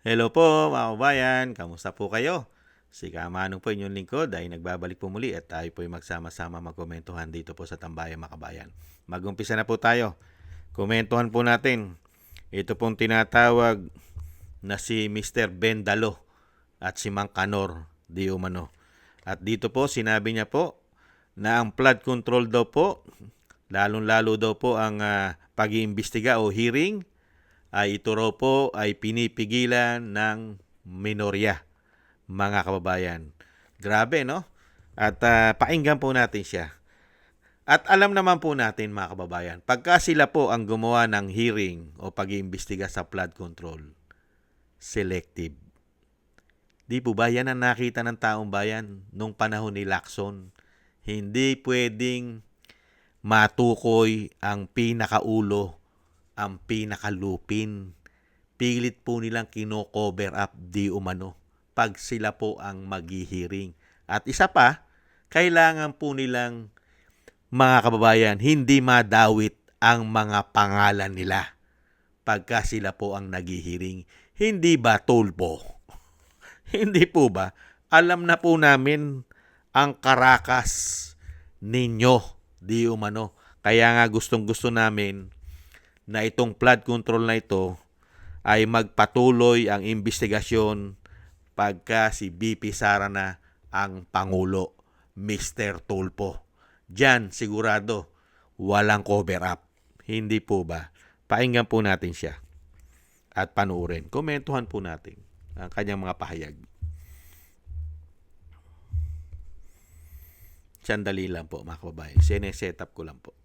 Hello po mga kabayan, kamusta po kayo? Si Kamanong po inyong lingkod ay nagbabalik po muli at tayo po ay magsama-sama magkomentuhan dito po sa Tambayan mga kabayan. Mag-umpisa na po tayo. Komentuhan po natin. Ito pong tinatawag na si Mr. Ben Dalo at si Mang Kanor di umano. At dito po sinabi niya po na ang flood control daw po, lalong-lalo daw po ang pag-iimbestiga o hearing, ay ito raw po ay pinipigilan ng minorya, mga kababayan. Grabe, no? At pakinggan po natin siya. At alam naman po natin, mga kababayan, pagka sila po ang gumawa ng hearing o pag-iimbestiga sa flood control, selective. Di po ba yan ang nakita ng taong bayan nung panahon ni Lacson? Hindi pwedeng matukoy ang pinakaulo, ang pinakalupin. Pilit po nilang kino-cover up di umano pag sila po ang maghihiring. At isa pa, kailangan po nilang, mga kababayan, hindi madawit ang mga pangalan nila pagka sila po ang naghihiring. Hindi ba tulpo? Hindi po ba? Alam na po namin ang karakas ninyo di umano. Kaya nga gustong-gusto namin na itong flood control na ito ay magpatuloy ang investigasyon pagka si BP Sara na ang Pangulo, Mr. Tulpo. Diyan sigurado walang cover up. Hindi po ba? Pakinggan po natin siya at panuorin. Komentuhan po natin ang kanyang mga pahayag. Sandali lang po mga kababayan. Sineset up ko lang po.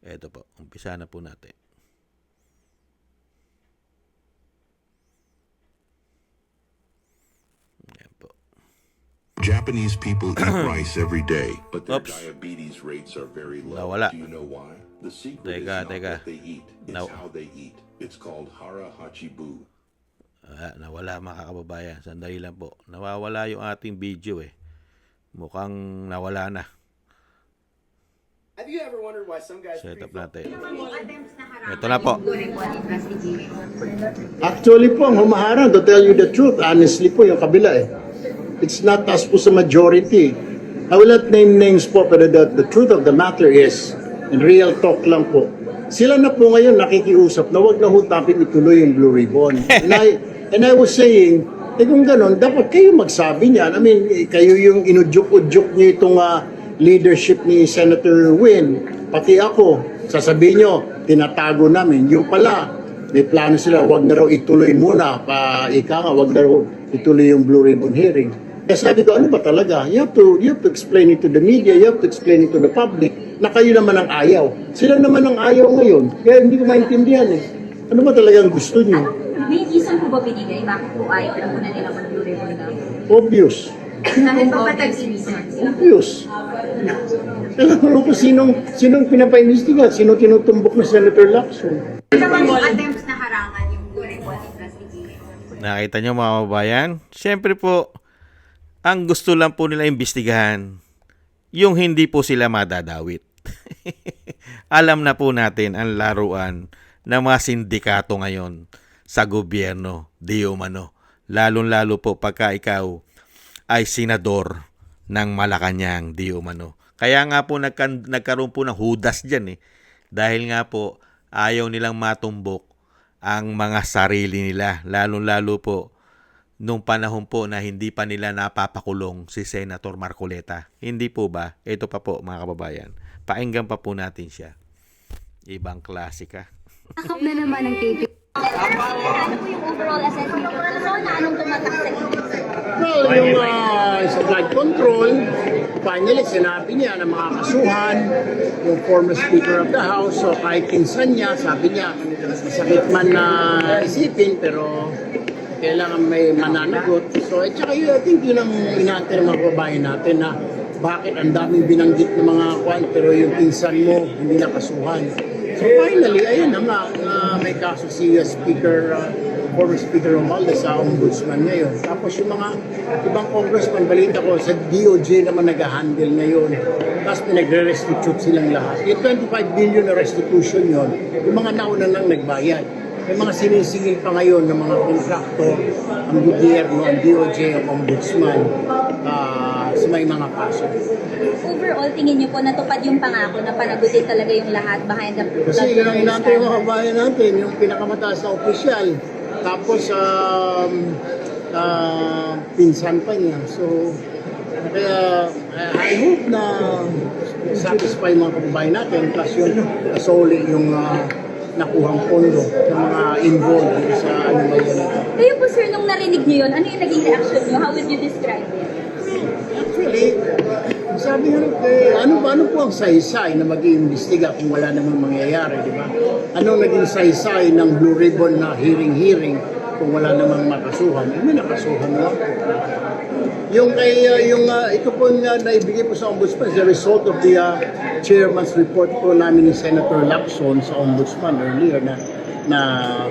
Ito po, umpisa na po natin. Ayan po. Japanese people eat rice every day. But their Oops. diabetes rates are very low. Nawala. Do you know why? The secret is Teka, not teka. what they eat, it's Naw- how they eat. It's called hara hachibu. Nawala mga kababayan. Sandali lang po. Nawawala yung ating video eh. Mukhang nawala na. Have you ever wondered why some guys Set up pre-film natin. Ito Ito na po. Actually po, ang humaharang, to tell you the truth, honestly po, yung kabila eh. It's not us po sa majority. I will not name names po, pero the truth of the matter is, in real talk lang po, sila na po ngayon nakikiusap na wag na ho natin ituloy yung Blue Ribbon. And I was saying, kung gano'n, dapat kayo magsabi niyan. I mean, kayo yung inudyok-udyok niyo itong leadership ni Senator Win, pati ako, sasabihin nyo, tinatago namin. Yung pala, may plano sila, wag na raw ituloy muna, wag na raw ituloy yung Blue Ribbon hearing. Kaya sabi ko, ano ba talaga? You have to explain it to the media, you have to explain it to the public, na kayo naman ang ayaw. Sila naman ang ayaw ngayon. Kaya hindi ko maintindihan eh. Ano ba talagang gusto nyo? May reason po ba binigay? Bakit po ay pinaguna nila mag-Blue Ribbon daw? Obvious. Dahil po reasons. Obvious. Alam mo kung sinong pinapa-investiga, sino tinutumbok na Senator Lacson. Ano bang attempts na harangan yung Blue Ribbon investigation? Nakita nyo mga kababayan? Siyempre po, ang gusto lang po nila imbestigahan, yung hindi po sila madadawit. Alam na po natin ang laruan ng mga sindikato ngayon sa gobyerno, di umano. Lalong-lalo po pagka ikaw ay senador ng Malacanang, di umano. Kaya nga po nagkaroon po ng hudas dyan eh. Dahil nga po ayaw nilang matumbok ang mga sarili nila. Lalong-lalo po nung panahon po na hindi pa nila napapakulong si Senator Marcoleta. Hindi po ba? Ito pa po mga kababayan. Painggan pa po natin siya. Ibang klasika. Nakap na naman ang taping. Ano po yung overall assessment ko? So, na anong tumatak sa inyo? Well, yung sa flood control, finally sinabi niya na makakasuhan yung former Speaker of the House. So kahit pinsan niya, sabi niya, masakit man na isipin, pero kailangan may mananagot. So, at saka yun, I think yun ang inaantay ng mga babae natin na bakit ang daming binanggit ng mga kwan, pero yung pinsan mo hindi nakasuhan. So finally, ayun na nga, may kaso si former Speaker Romualdez sa ombudsman ngayon. Tapos yung mga ibang congressman, balita ko, sa DOJ naman nag-handle ngayon. Tapos pinagre-restitute silang lahat. Yung 25 billion na restitution yon, yung mga nauna lang nagbayad. May mga sinisingil pa ngayon ng mga kontraktor, ang gobyerno, ang DOJ, ang ombudsman, sa may mga kaso. Overall, tingin niyo po natupad yung pangako na panagutin talaga yung lahat behind the Kasi yun ang inaantay ng mga kabayan natin, yung pinakamataas na opisyal. Tapos, pinsan pa niya. So, kaya I hope na satisfy mga kababayan natin plus yung solid yung nakuhang pondo ng mga involved sa ano ba yun. Kayo po sir, nung narinig niyo yun, ano yung naging reaction niyo? How would you describe it? Actually, sabi nga ano po ang saysay na mag-iimbestiga kung wala namang mangyayari, di ba? Anong naging saysay ng Blue Ribbon na hearing kung wala namang makasuhan? May nakasuhan naman. Yung ito po nga naibigay po sa ombudsman is the result of the chairman's report po namin ni Senator Lacson sa ombudsman earlier na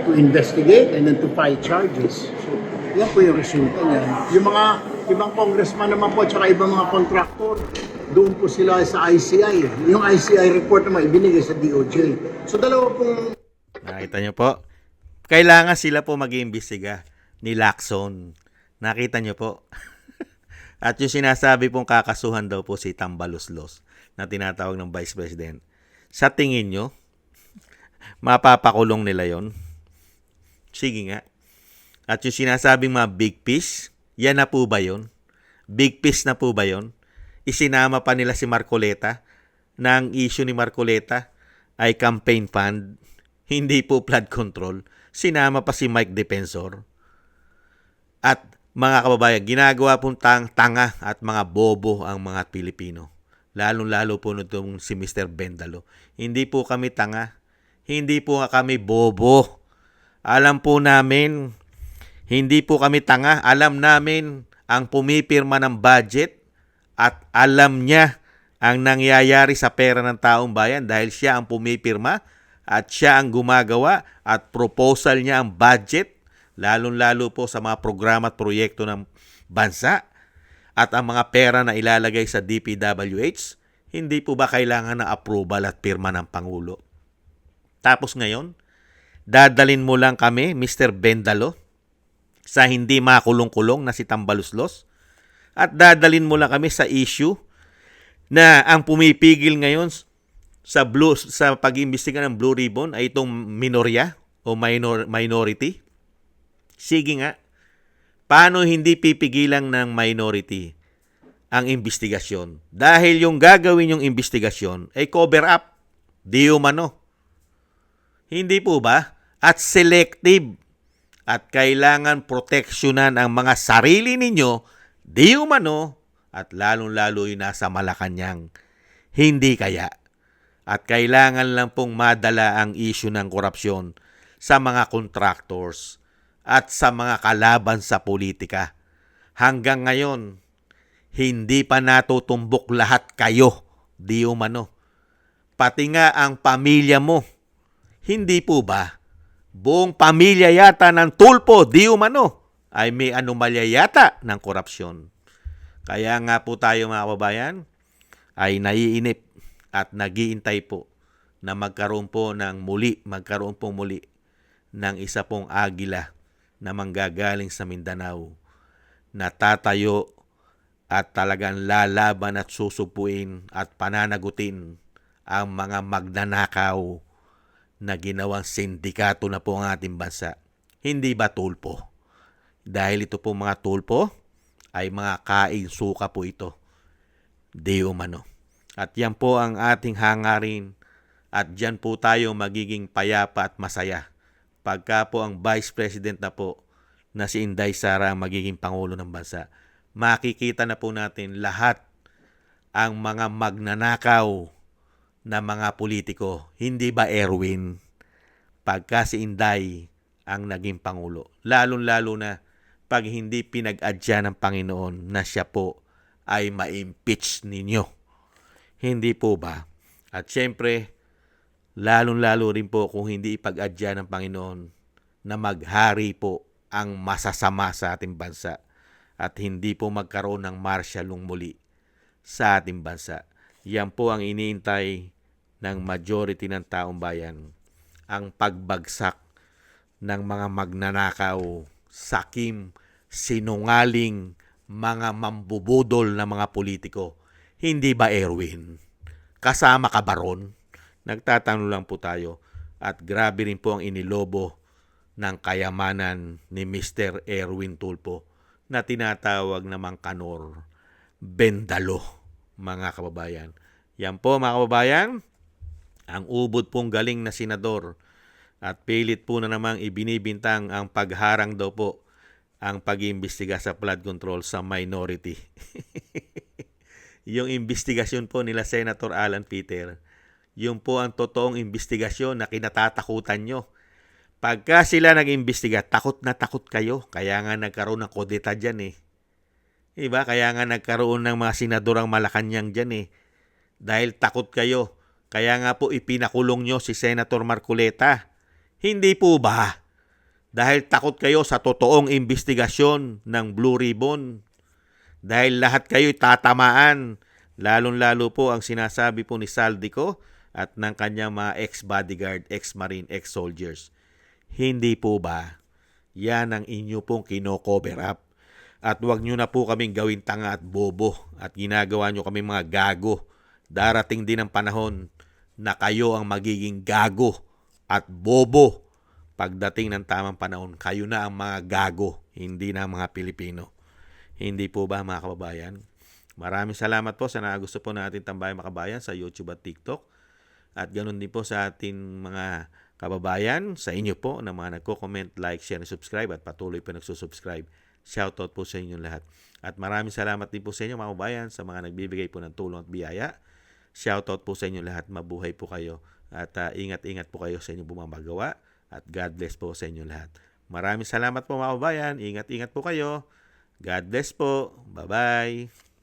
to investigate and then to file charges. So, yan po yung resulta niya. Yung mga ibang congressman naman po at saka ibang mga contractor, doon po sila sa ICI. Yung ICI report naman ibinigay sa DOJ. So dalawa pong Nakita niyo po? Kailangan sila po mag-iimbestiga ni Lacson. Nakita niyo po? At yung sinasabi pong kakasuhan daw po si Tambaloslos na tinatawag ng Vice President. Sa tingin nyo, mapapakulong nila yon? Sige nga. At yung sinasabing mga big fish, yan na po ba yun? Big fish na po ba yun? Isinama pa nila si Marcoleta na ang issue ni Marcoleta ay campaign fund, hindi po flood control. Sinama pa si Mike Defensor. At mga kababayan, ginagawa pong tanga at mga bobo ang mga Pilipino. Lalong-lalo po nitong si Mr. Bendalo. Hindi po kami tanga. Hindi po kami bobo. Alam po namin, hindi po kami tanga. Alam namin ang pumipirma ng budget at alam niya ang nangyayari sa pera ng taong bayan dahil siya ang pumipirma at siya ang gumagawa at proposal niya ang budget lalong-lalo po sa mga programa at proyekto ng bansa at ang mga pera na ilalagay sa DPWH, hindi po ba kailangan ng approval at pirma ng Pangulo? Tapos ngayon, dadalin mo lang kami, Mr. Bendalo, sa hindi makulong-kulong na si Tambaloslos at dadalin mo lang kami sa issue na ang pumipigil ngayon sa pag-iimbestiga ng Blue Ribbon ay itong minorya o minority. Sige nga, paano hindi pipigilan ng minority ang investigasyon? Dahil yung gagawin yung investigasyon ay cover up, di umano. Hindi po ba? At selective. At kailangan proteksyonan ang mga sarili ninyo, di umano. At lalong-lalo yung nasa Malacanang. Hindi kaya. At kailangan lang pong madala ang issue ng korupsyon sa mga contractors at sa mga kalaban sa politika. Hanggang ngayon, hindi pa natutumbok lahat kayo, di umano. Pati nga ang pamilya mo. Hindi po ba? Buong pamilya yata ng tulpo, di umano, ay may anomalya yata ng korupsyon. Kaya nga po tayo mga kababayan, ay naiinip at nagiintay po na magkaroon po muli ng isa pong agila na manggagaling sa Mindanao na tatayo at talagang lalaban at susupuin at pananagutin ang mga magnanakaw na ginawang sindikato na po ang ating bansa. Hindi ba tulpo? Dahil ito po mga tulpo ay mga kaing suka po ito. Di umano. At yan po ang ating hangarin at dyan po tayo magiging payapa at masaya pagka po ang Vice President na po na si Inday Sara ang magiging Pangulo ng bansa. Makikita na po natin lahat ang mga magnanakaw na mga politiko. Hindi ba Erwin? Pagka si Inday ang naging Pangulo. Lalong-lalo na pag hindi pinag-adya ng Panginoon na siya po ay ma-impeach ninyo. Hindi po ba? At syempre, lalong-lalo rin po kung hindi ipag-adya ng Panginoon na maghari po ang masasama sa ating bansa at hindi po magkaroon ng martial law muli sa ating bansa. Yan po ang iniintay ng majority ng taong bayan, ang pagbagsak ng mga magnanakaw, sakim, sinungaling, mga mambubudol na mga politiko. Hindi ba, Erwin? Kasama ka ba ron? Nagtatanong lang po tayo. At grabe rin po ang inilobo ng kayamanan ni Mr. Erwin Tulfo na tinatawag namang Kanor Bendalo, mga kababayan. Yan po, mga kababayan, ang ubod pong galing na senador at pilit po na namang ibinibintang ang pagharang daw po ang pag-iimbestiga sa flood control sa minority. Yung investigasyon po nila Senator Alan Peter, yung po ang totoong investigasyon na kinatatakutan nyo. Pagka sila nag-imbestiga, takot na takot kayo. Kaya nga nagkaroon ng kodeta dyan eh. Diba? Kaya nga nagkaroon ng mga senadorang Malacanang dyan eh. Dahil takot kayo. Kaya nga po ipinakulong nyo si Senator Marcoleta. Hindi po ba? Dahil takot kayo sa totoong investigasyon ng Blue Ribbon. Dahil lahat kayo tatamaan. Lalong-lalo po ang sinasabi po ni Saldico at ng kanyang mga ex-bodyguard, ex-marine, ex-soldiers. Hindi po ba? Yan ang inyo pong kino-cover up. At huwag nyo na po kaming gawin tanga at bobo at ginagawa nyo kaming mga gago. Darating din ang panahon na kayo ang magiging gago at bobo. Pagdating ng tamang panahon, kayo na ang mga gago, hindi na ang mga Pilipino. Hindi po ba, mga kababayan? Maraming salamat po sa nagusto po natin Tambayang Makabayan sa YouTube at TikTok. At ganoon din po sa ating mga kababayan, sa inyo po na mga nagko-comment, like, share, and subscribe at patuloy po nagsusubscribe. Shoutout po sa inyong lahat. At maraming salamat din po sa inyo, mga kababayan, sa mga nagbibigay po ng tulong at biyaya. Shoutout po sa inyong lahat. Mabuhay po kayo. At ingat-ingat po kayo sa inyong bumabagawa. At God bless po sa inyong lahat. Maraming salamat po, mga kababayan. Ingat-ingat po kayo. God bless po. Bye-bye.